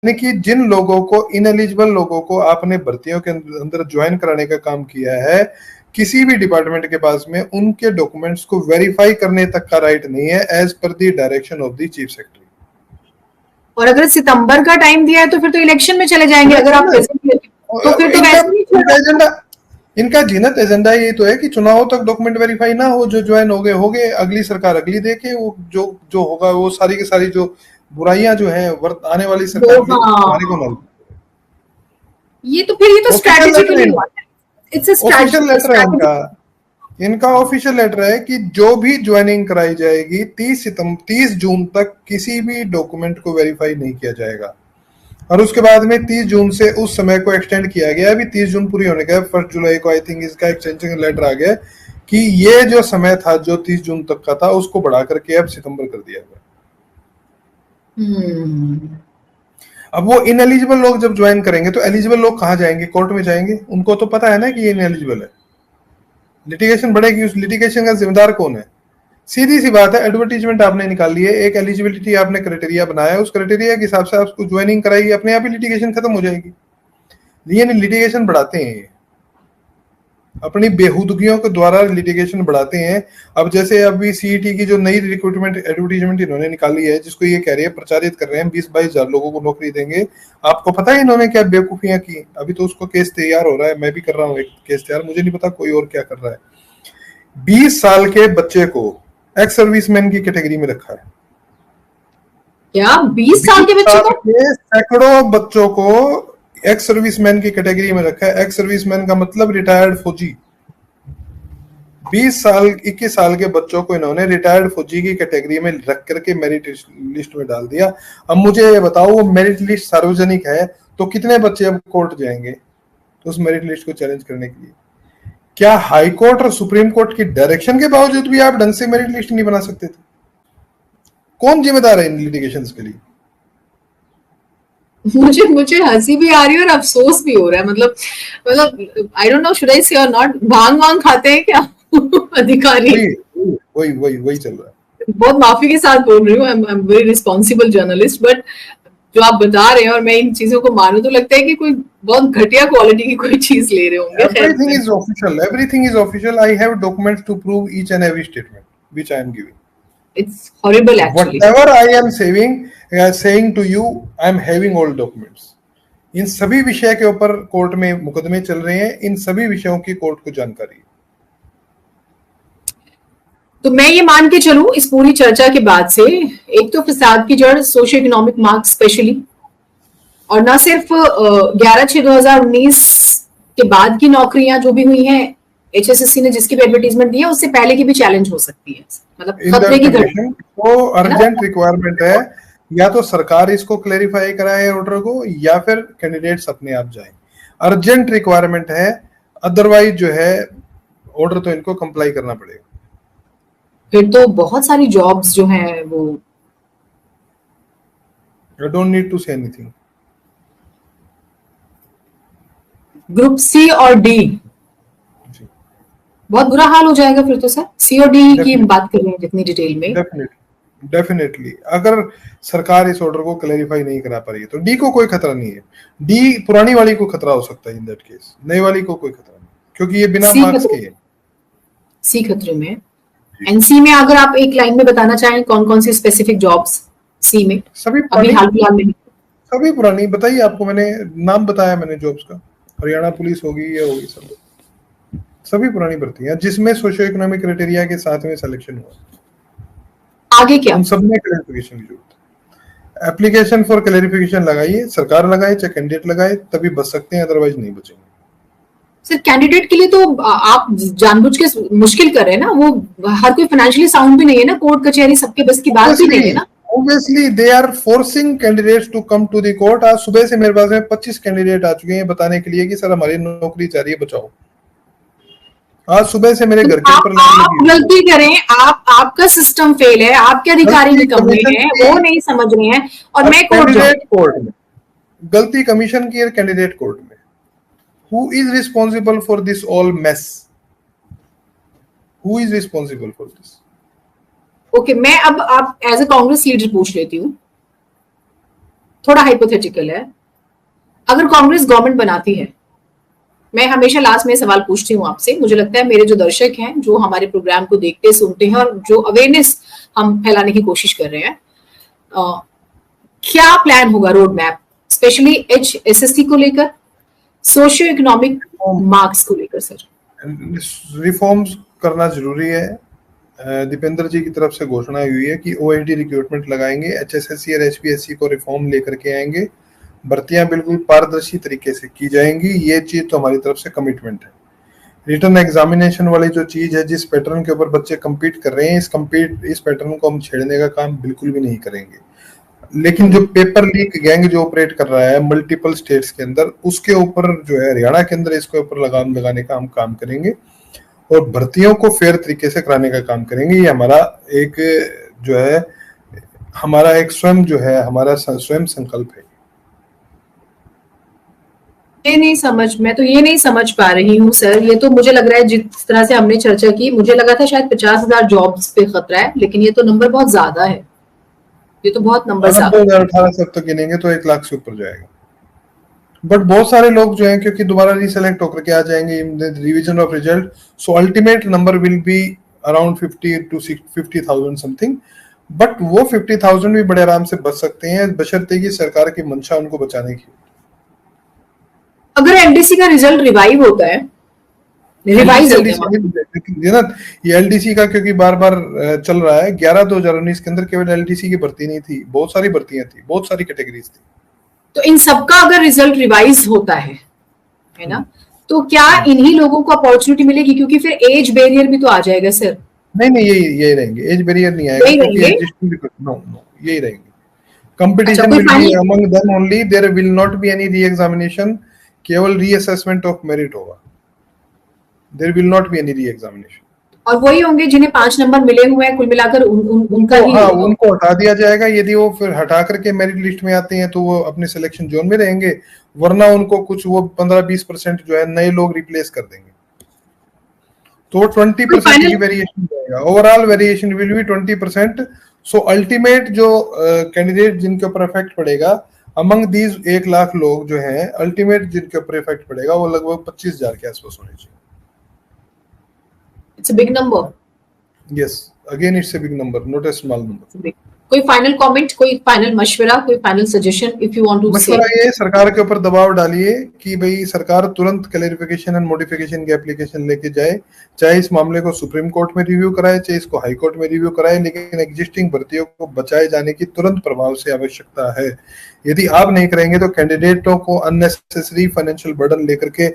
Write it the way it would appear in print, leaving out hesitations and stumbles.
यानी कि जिन लोगों को, इनएलिजिबल लोगों को आपने भर्तियों के अंदर ज्वाइन कराने का काम किया है, किसी भी डिपार्टमेंट के पास में उनके डॉक्यूमेंट्स को वेरीफाई करने तक का राइट नहीं है, as per the direction of the chief secretary. और अगर सितंबर का टाइम दिया है तो फिर तो इलेक्शन में चले जाएंगे। अगर आप तो फिर तो इनका एजेंडा, इनका जीनत एजेंडा ये तो है कि चुनाव तक डॉक्यूमेंट वेरीफाई ना हो, जो ज्वाइन हो गए, अगली सरकार अगली देखे, वो जो होगा वो सारी की सारी जो बुराइयां जो है आने वाली सरकार हमारे को ना। ये तो स्ट्रैटेजिकली हुआ है। इट्स अ ऑफिशियल लेटर है इनका ऑफिशियल लेटर है कि जो भी ज्वाइनिंग कराई जाएगी 30 जून तक किसी भी डॉक्यूमेंट को वेरीफाई नहीं किया जाएगा। और उसके बाद में 30 जून से उस समय को एक्सटेंड किया गया। अभी 30 जून पूरी होने का है, 1 जुलाई को आई थिंक इसका एक्सटेंशन लेटर आ गया कि ये जो समय था जो 30 जून तक का था उसको बढ़ा करके अब सितंबर कर दिया गया। अब वो इनएलिजिबल लोग जब ज्वाइन करेंगे तो एलिजिबल लोग कहाँ जाएंगे? कोर्ट में जाएंगे। उनको तो पता है ना कि ये इनएलिजिबल है, लिटिगेशन बढ़ेगी। उस लिटिगेशन का जिम्मेदार कौन है? सीधी सी बात है, एडवर्टीजमेंट आपने निकाल ली है, एक एलिजिबिलिटी आपने क्राइटेरिया बनाया है, उस क्राइटेरिया के हिसाब से आपको ज्वाइनिंग कराएगी, अपने आप ही लिटिगेशन खत्म हो जाएगी। ये लिटिगेशन बढ़ाते हैं, अपनी बेहूदगियों के द्वारा लिटिगेशन बढ़ाते हैं। अब जैसे अभी सीईटी की जो नई रिक्रूटमेंट एडवर्टीजमेंट इन्होंने निकाली है, जिसको ये कह रही है, प्रचारित कर रहे हैं 20-22 हजार लोगों को नौकरी देंगे। आपको पता है इन्होंने क्या बेवकूफियां की? अभी तो उसको केस तैयार हो रहा है, मैं भी कर रहा हूँ एक केस तैयार, मुझे नहीं पता कोई और क्या कर रहा है। 20 साल के बच्चे को एक्स सर्विसमैन की कैटेगरी में रखा है। क्या 20 साल के बच्चे को? सैकड़ों बच्चों को एक्स सर्विसमैन की कैटेगरी में रखा है। एक्स सर्विसमैन का मतलब रिटायर्ड फौजी। 20 साल 21 साल के बच्चों को इन्होंने रिटायर्ड फौजी की कैटेगरी में रख करके मेरिट लिस्ट में डाल दिया। अब मुझे ये बताओ, वो मेरिट लिस्ट सार्वजनिक है तो कितने बच्चे अब कोर्ट जाएंगे तो उस मेरिट लिस्ट को चैलेंज करने के लिए? क्या हाई कोर्ट और सुप्रीम कोर्ट की डायरेक्शन के बावजूद भी आप ढंग से मेरिट लिस्ट नहीं बना सकते थे? कौन जिम्मेदार है इन लिटिगेशंस के लिए? मुझे हंसी भी आ रही है और अफसोस भी हो रहा है। मतलब I don't know should I से और नॉट। भांग खाते हैं क्या अधिकारी? वही चल रहा है। बहुत माफी के साथ बोल रही हूँ, I am very responsible journalist, but जो आप बता रहे हैं और मैं इन चीजों को मानूं तो लगता है कि कोई बहुत घटिया क्वालिटी की कोई चीज ले रहे होंगे। Everything is official. I have documents to prove each and every statement which I am giving. It's horrible actually. Whatever I am saying to you, I am having all documents. इन सभी विषय के ऊपर कोर्ट में मुकदमे चल रहे हैं, इन सभी विषयों की कोर्ट को जानकारी है। तो मैं ये मान के चलूं इस पूरी चर्चा के बाद से, एक तो फसाद की जड़ सोशियो इकोनॉमिक मार्क्स स्पेशली, और ना सिर्फ 11/6/2019 के बाद की नौकरियां जो भी हुई हैं, एचएसएससी ने जिसकी भी एडवर्टीजमेंट दी है उससे पहले की भी चैलेंज हो सकती है। मतलब खतरे की घड़ी तो अर्जेंट रिक्वायरमेंट है, या तो सरकार इसको क्लैरिफाई कराए ऑर्डर को, या फिर कैंडिडेट्स अपने आप जाएं। अर्जेंट रिक्वायरमेंट है, अदरवाइज जो है ऑर्डर तो इनको कंप्लाई करना पड़ेगा। फिर तो बहुत सारी जॉब्स जो हैं वो, I don't need to say anything. Group C और डी बहुत बुरा हाल हो जाएगा फिर तो सर। सी और डी की बात कर रहे हैं जितनी डिटेल में। डेफिनेटली अगर सरकार इस ऑर्डर को क्लैरिफाई नहीं करा पा रही है तो डी को कोई खतरा नहीं है। डी पुरानी वाली को खतरा हो सकता है, इन दैट केस नई वाली को कोई खतरा नहीं, क्योंकि ये बिना मार्क्स के है। सी खतरे में। एनसी में अगर आप एक लाइन में बताना चाहें कौन कौन सी स्पेसिफिक जॉब्स सी में? सभी अभी हाल फिलहाल में सभी पुरानी बताइए, आपको मैंने नाम बताया, मैंने जॉब्स का। हरियाणा पुलिस होगी, ये होगी, सभी पुरानी भर्तियां जिसमें सोशियो इकोनॉमिक क्राइटेरिया के साथ में सिलेक्शन हुआ। आगे क्या? उन सब में क्लैरिफिकेशन की जरूरत है। एप्लीकेशन फॉर क्लैरिफिकेशन लगाइए, सरकार लगाए चाहे कैंडिडेट लगाए, तभी बच सकते हैं, अदरवाइज नहीं बचेंगे। सर कैंडिडेट के लिए तो आप जानबूझ के मुश्किल कर रहे हैं ना। वो हर कोई फाइनेंशियली साउंड भी नहीं है ना, कोर्ट कचहरी सबके बस की बात भी नहीं है ना। Obviously they are forcing candidates to come to the court. आज सुबह से मेरे पास में 25 कैंडिडेट आ चुके हैं बताने के लिए कि सर हमारी नौकरी जा रही है, बचाओ। आज सुबह से मेरे घर के ऊपर आप गलती करें, आपका सिस्टम फेल है, आपके अधिकारी की कमी है, वो नहीं समझ रहे हैं और मैं कोर्ट में गलती कमीशन की है, कैंडिडेट कोर्ट में। Who is responsible for this all mess? Who is responsible for this? Okay मैं अब आप एज ए कांग्रेस लीडर पूछ लेती हूँ, थोड़ा हाइपोथेटिकल है, अगर कांग्रेस गवर्नमेंट बनाती है, मैं हमेशा लास्ट में सवाल पूछती हूँ आपसे, मुझे लगता है मेरे जो दर्शक हैं, जो हमारे प्रोग्राम को देखते सुनते हैं और जो अवेयरनेस हम फैलाने की कोशिश कर रहे हैं, क्या प्लान होगा, रोड मैप, स्पेशली HSSC को लेकर, सोशियो इकोनॉमिक मार्क्स को लेकर? सर, रिफॉर्म्स करना जरूरी है। दीपेंद्र जी की तरफ से घोषणा हुई है कि OIT रिक्रूटमेंट लगाएंगे, HSSC और HPSC को रिफॉर्म लेकर के आएंगे, भर्तियां बिल्कुल पारदर्शी तरीके से की जाएंगी। ये चीज तो हमारी तरफ से कमिटमेंट है। रिटर्न एग्जामिनेशन वाली जो चीज है, जिस पैटर्न के ऊपर बच्चे compete कर रहे हैं, इस पैटर्न को हम छेड़ने का काम बिल्कुल भी नहीं करेंगे। लेकिन जो पेपर लीक गैंग जो ऑपरेट कर रहा है मल्टीपल स्टेट्स के अंदर, उसके ऊपर जो है हरियाणा के अंदर इसके ऊपर लगाम लगाने का हम काम करेंगे और भर्तियों को फेयर तरीके से कराने का काम करेंगे। ये हमारा एक जो है हमारा एक स्वयं जो है हमारा स्वयं संकल्प है। मैं तो ये नहीं समझ पा रही हूँ सर। ये तो मुझे लग रहा है, जिस तरह से हमने चर्चा की, मुझे लगा था शायद 50,000 जॉब्स पे खतरा है, लेकिन ये तो नंबर बहुत ज्यादा है। ये तो बहुत नंबर ज्यादा। 2018 से अब तक गिनेंगे तो 1 लाख से ऊपर जाएगा। बट बहुत सारे लोग जो हैं क्योंकि दोबारा रिसेलेक्ट होकर के आ जाएंगे in the revision of result, so ultimate number will be around 50 to 50,000 something. But वो 50,000 भी बड़े आराम से बच सकते हैं, बशर्ते कि सरकार की मंशा उनको बचाने की। अगर LDC का रिजल्ट रिवाइव होता है, रिवाइज होता है, ये LDC का क्योंकि बार बार चल रहा है, 11/2019 के अंदर केवल LDC की भर्ती नहीं थी, बहुत सारी भर्तियां थी, बहुत सारी कैटेगरीज थी। तो इन सबका अगर रिजल्ट रिवाइज होता है ना, तो क्या इन्हीं लोगों को अपॉर्चुनिटी मिलेगी? क्योंकि फिर एज बैरियर भी तो आ जाएगा सर। नहीं, यही रहेंगे, एज बैरियर नहीं आएगा, क्योंकि एग्जिस्टिंग नो यही रहेंगे। Competition will be among them only, there will not be any re examination, केवल रीअसेसमेंट ऑफ मेरिट होगा, there will not be any re examination. और वही होंगे जिन्हें 5 नंबर मिले हुए हैं, कुल मिलाकर उनका ही, हाँ, उनको हटा दिया जाएगा। यदि वो फिर हटा करके मेरिट लिस्ट में आते हैं तो वो अपने सिलेक्शन जोन में रहेंगे, वरना उनको कुछ वो 15-20% जो है नए लोग रिप्लेस कर देंगे, तो 20% की वेरिएशन जाएगा। Overall variation will be 20%। So ultimate जो कैंडिडेट जिनके ऊपर इफेक्ट पड़ेगा अमंग दीज 1 लाख लोग जो हैं, अल्टीमेट जिनके ऊपर इफेक्ट पड़ेगा वो लगभग 25,000 के आसपास होने चाहिए। It's a big number. Yes, again it's a big number, not a small number. कोई फाइनल कमेंट, कोई फाइनल मशवरा, कोई final suggestion if you want to say? मशवरा ये, सरकार के ऊपर दबाव डालिए कि भाई सरकार तुरंत क्लैरिफिकेशन एंड मॉडिफिकेशन की एप्लीकेशन लेके जाए, चाहे इस मामले को सुप्रीम कोर्ट में रिव्यू कराए, चाहे इसको हाई कोर्ट में रिव्यू कराए, लेकिन एग्जिस्टिंग भर्तियों को बचाए जाने की तुरंत प्रभाव से आवश्यकता है। यदि आप नहीं करेंगे तो कैंडिडेटों को अननेसेसरी फाइनेंशियल बर्डन लेकर के